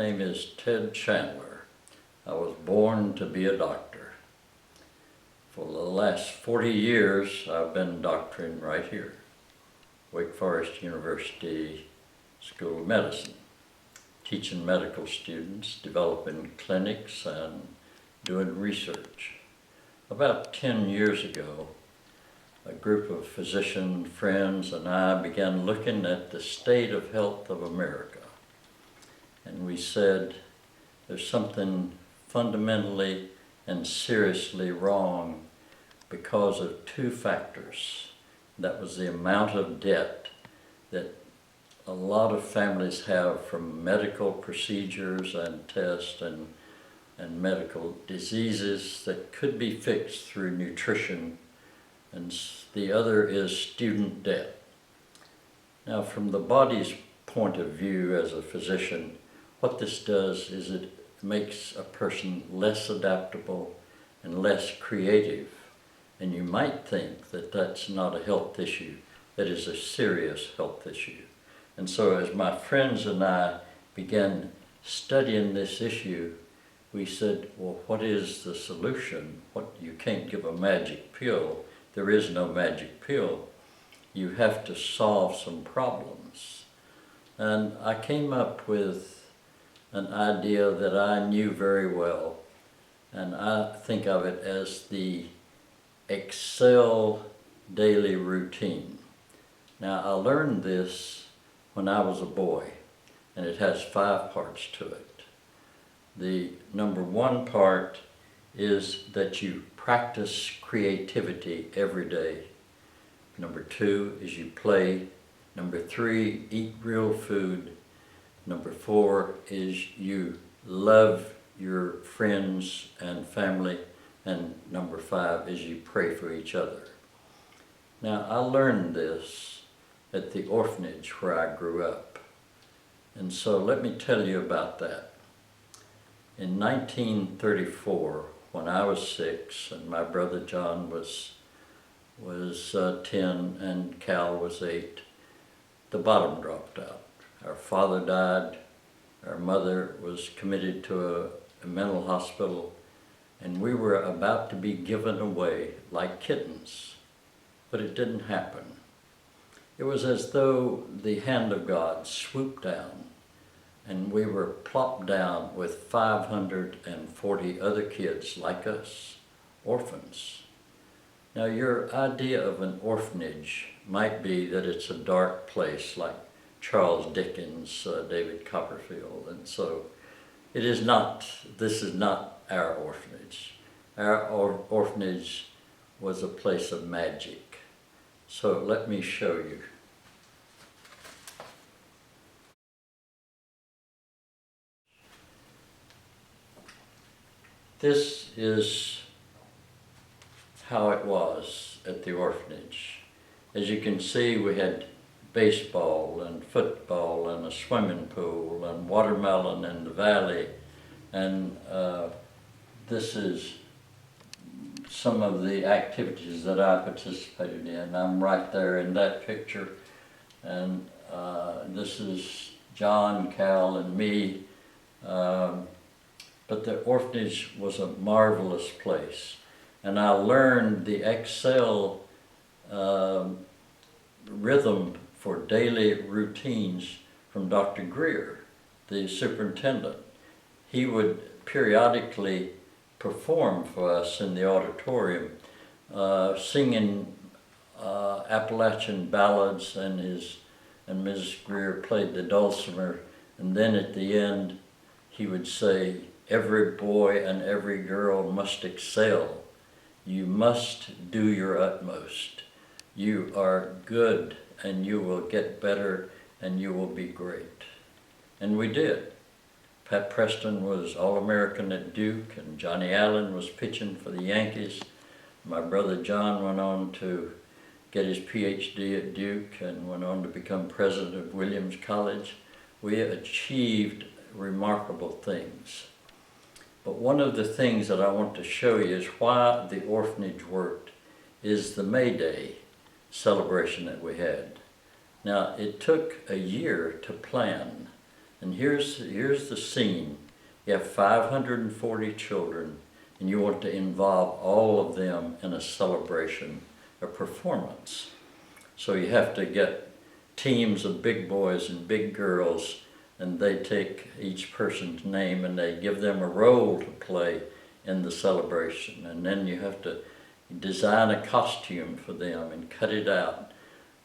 name is Ted Chandler. I was born to be a doctor. For the last 40 years, I've been doctoring right here, Wake Forest University School of Medicine, teaching medical students, developing clinics, and doing research. About 10 years ago, a group of physician friends and I began looking at the state of health of America. And we said, there's something fundamentally and seriously wrong because of two factors. That was the amount of debt that a lot of families have from medical procedures and tests and medical diseases that could be fixed through nutrition, and the other is student debt. Now, from the body's point of view as a physician, what this does is it makes a person less adaptable and less creative. And you might think that that's not a health issue. That is a serious health issue. And so as my friends and I began studying this issue, we said, well, what is the solution? You can't give a magic pill. There is no magic pill. You have to solve some problems. And I came up with an idea that I knew very well, and I think of it as the Excel daily routine. Now, I learned this when I was a boy, and it has 5 parts to it. The number 1 part is that you practice creativity every day. Number 2 is you play. Number 3, eat real food. Number 4 is you love your friends and family. And number 5 is you pray for each other. Now, I learned this at the orphanage where I grew up. And so let me tell you about that. In 1934, when I was 6 and my brother John was 10 and Cal was 8, the bottom dropped out. Our father died, our mother was committed to a mental hospital, and we were about to be given away like kittens, but it didn't happen. It was as though the hand of God swooped down, and we were plopped down with 540 other kids like us, orphans. Now, your idea of an orphanage might be that it's a dark place like Charles Dickens, David Copperfield, and so it is not. This is not our orphanage. Our orphanage was a place of magic. So let me show you. This is how it was at the orphanage. As you can see, we had baseball and football and a swimming pool and watermelon in the valley, and this is some of the activities that I participated in. I'm right there in that picture, and this is John, Cal, and me. But the orphanage was a marvelous place, and I learned the Excel rhythm for daily routines from Dr. Greer, the superintendent. He would periodically perform for us in the auditorium, singing Appalachian ballads, and Ms. Greer played the dulcimer, and then at the end he would say, every boy and every girl must excel. You must do your utmost. You are good, and you will get better, and you will be great. And we did. Pat Preston was All-American at Duke, and Johnny Allen was pitching for the Yankees. My brother John went on to get his PhD at Duke and went on to become president of Williams College. We achieved remarkable things. But one of the things that I want to show you is why the orphanage worked is the May Day celebration that we had. Now, it took a year to plan, And here's the scene. You have 540 children, and you want to involve all of them in a celebration, a performance. So you have to get teams of big boys and big girls, and they take each person's name and they give them a role to play in the celebration. And then you have to design a costume for them and cut it out.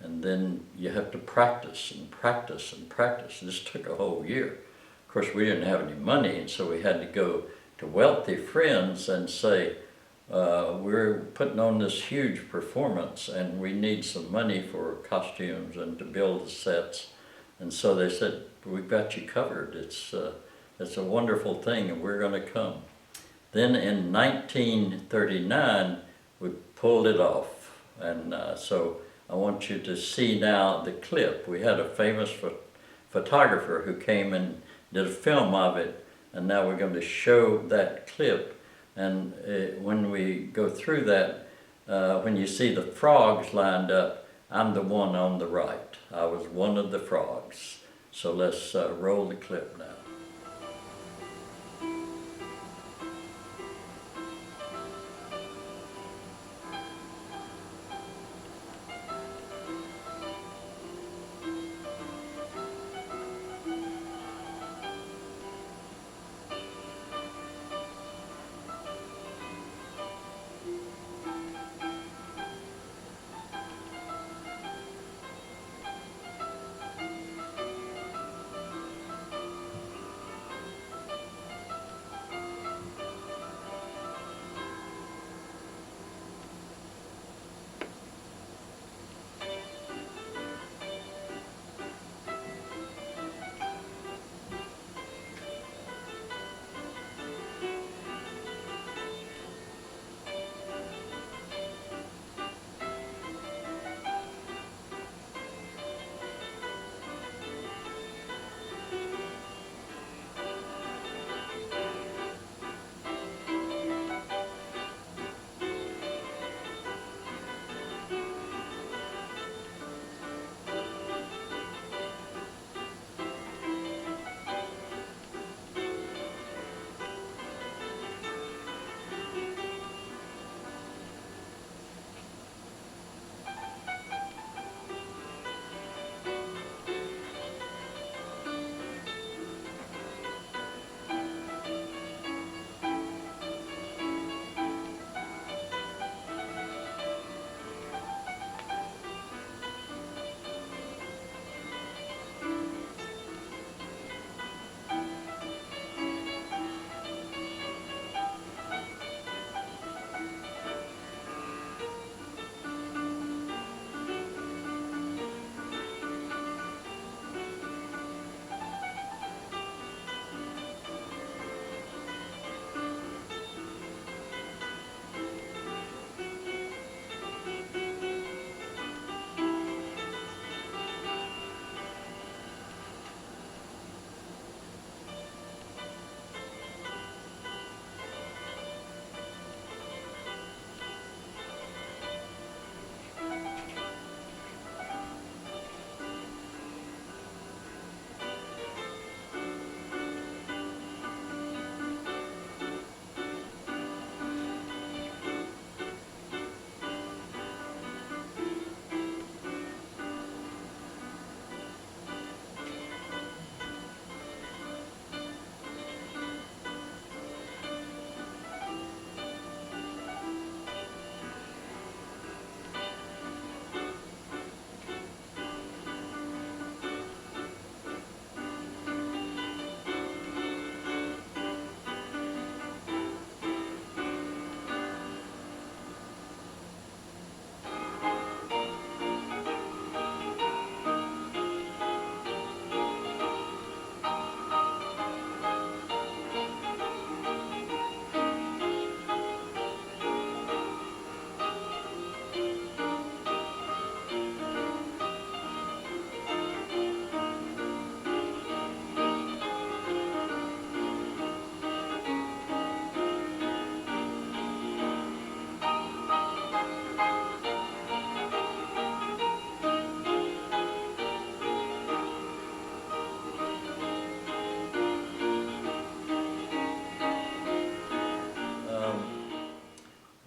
And then you have to practice and practice and practice. This took a whole year. Of course, we didn't have any money, and so we had to go to wealthy friends and say, we're putting on this huge performance and we need some money for costumes and to build the sets. And so they said, we've got you covered. It's a wonderful thing and we're going to come. Then in 1939, we pulled it off. And so I want you to see now the clip. We had a famous photographer who came and did a film of it, and now we're going to show that clip. And when we go through that, when you see the frogs lined up, I'm the one on the right. I was one of the frogs. So let's roll the clip now.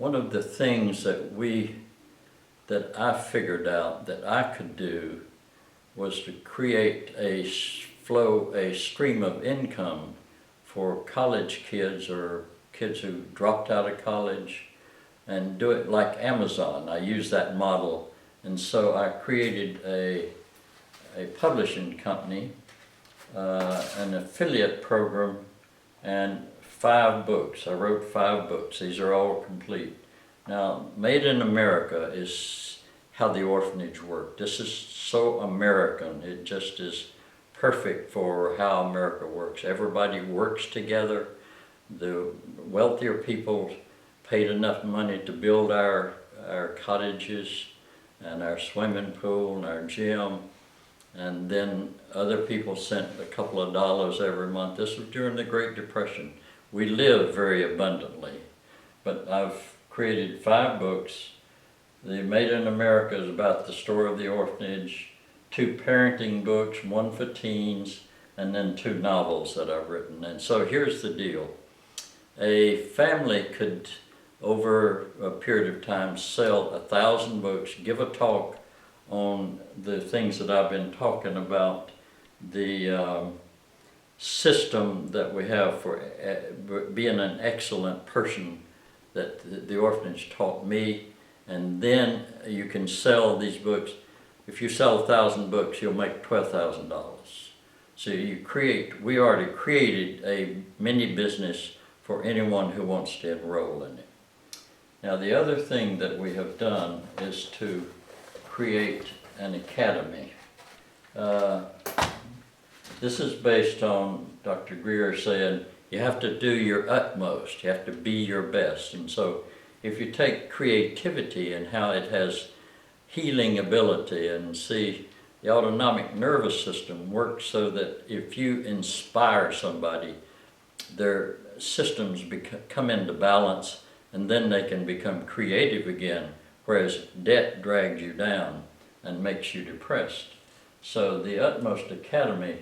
one of the things that I figured out that I could do was to create a stream of income for college kids or kids who dropped out of college, and do it like Amazon. I use that model, and so I created a publishing company, an affiliate program, and 5 books. I wrote 5 books. These are all complete. Now, Made in America is how the orphanage worked. This is so American. It just is perfect for how America works. Everybody works together. The wealthier people paid enough money to build our cottages and our swimming pool and our gym, and then other people sent a couple of dollars every month. This was during the Great Depression. We lived very abundantly, but I've created 5 books. The Made in America is about the story of the orphanage, 2 parenting books, 1 for teens, and then 2 novels that I've written. And so here's the deal. A family could, over a period of time, sell 1,000 books, give a talk on the things that I've been talking about, the system that we have for being an excellent person that the orphanage taught me, and then you can sell these books. If you sell 1,000 books, you'll make $12,000. So we already created a mini business for anyone who wants to enroll in it. Now, the other thing that we have done is to create an academy. This is based on Dr. Greer saying you have to do your utmost, you have to be your best. And so if you take creativity and how it has healing ability, and see the autonomic nervous system works so that if you inspire somebody, their systems come into balance, and then they can become creative again, whereas debt drags you down and makes you depressed. So the Utmost Academy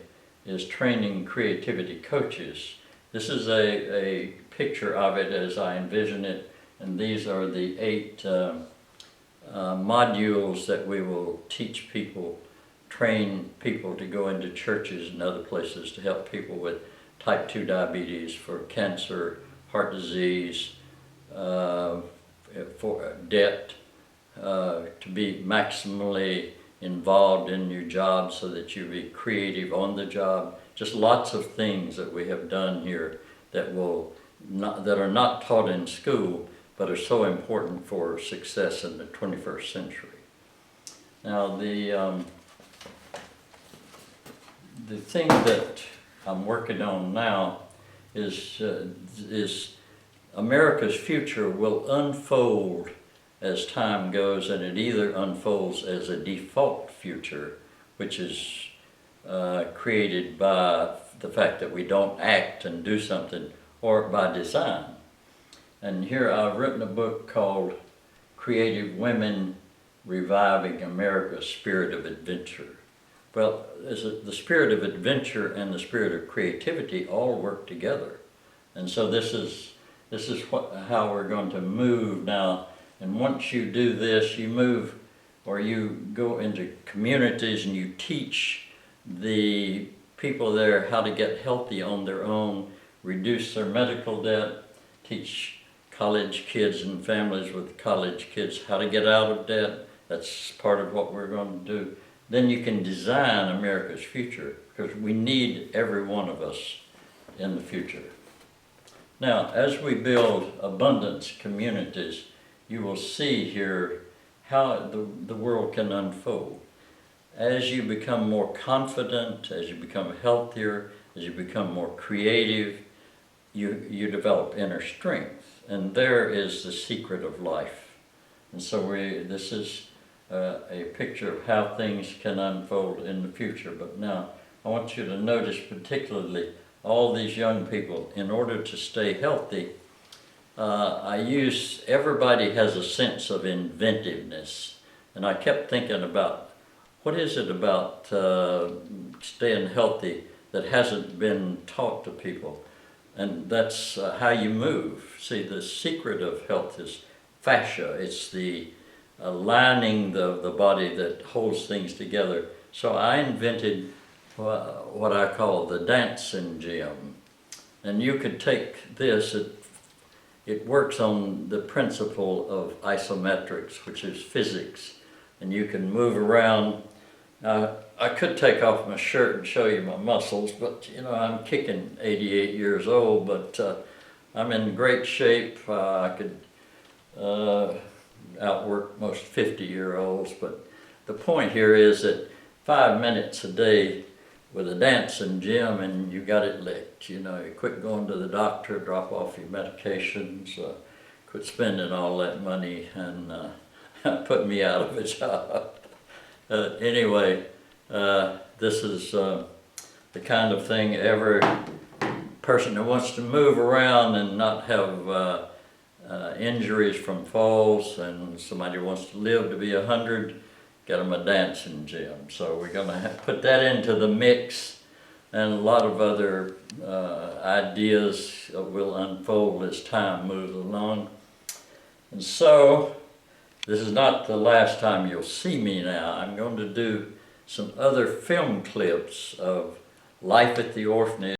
is training creativity coaches. This is a picture of it as I envision it, and these are the 8 modules that we will teach people, train people to go into churches and other places to help people with type 2 diabetes, for cancer, heart disease, for debt, to be maximally involved in your job so that you be creative on the job. Just lots of things that we have done here that are not taught in school, but are so important for success in the 21st century. Now, the thing that I'm working on now is America's future will unfold as time goes, and it either unfolds as a default future, which is created by the fact that we don't act and do something, or by design. And here I've written a book called Creative Women Reviving America's Spirit of Adventure. Well, the spirit of adventure and the spirit of creativity all work together. And so this is how we're going to move now. And once you do this, you move, or you go into communities and you teach the people there how to get healthy on their own, reduce their medical debt, teach college kids and families with college kids how to get out of debt. That's part of what we're going to do. Then you can design America's future, because we need every one of us in the future. Now, as we build abundance communities, you will see here how the world can unfold. As you become more confident, as you become healthier, as you become more creative, you develop inner strength. And there is the secret of life. And so this is a picture of how things can unfold in the future. But now, I want you to notice particularly all these young people. In order to stay healthy, everybody has a sense of inventiveness. And I kept thinking about, what is it about staying healthy that hasn't been taught to people? And that's how you move. See, the secret of health is fascia. It's the lining the body that holds things together. So I invented what I call the dancing gym. And you could take this, it works on the principle of isometrics, which is physics. And you can move around. I could take off my shirt and show you my muscles, but you know, I'm kicking 88 years old, but I'm in great shape. I could outwork most 50-year-olds, but the point here is that 5 minutes a day with a dancing gym and you got it licked. You know, you quit going to the doctor, drop off your medications, quit spending all that money, and put me out of a job. Anyway, this is the kind of thing every person that wants to move around and not have injuries from falls, and somebody wants to live to be 100, get them a dancing gym. So we're going to put that into the mix, and a lot of other ideas will unfold as time moves along. And so this is not the last time you'll see me now. I'm going to do some other film clips of life at the orphanage.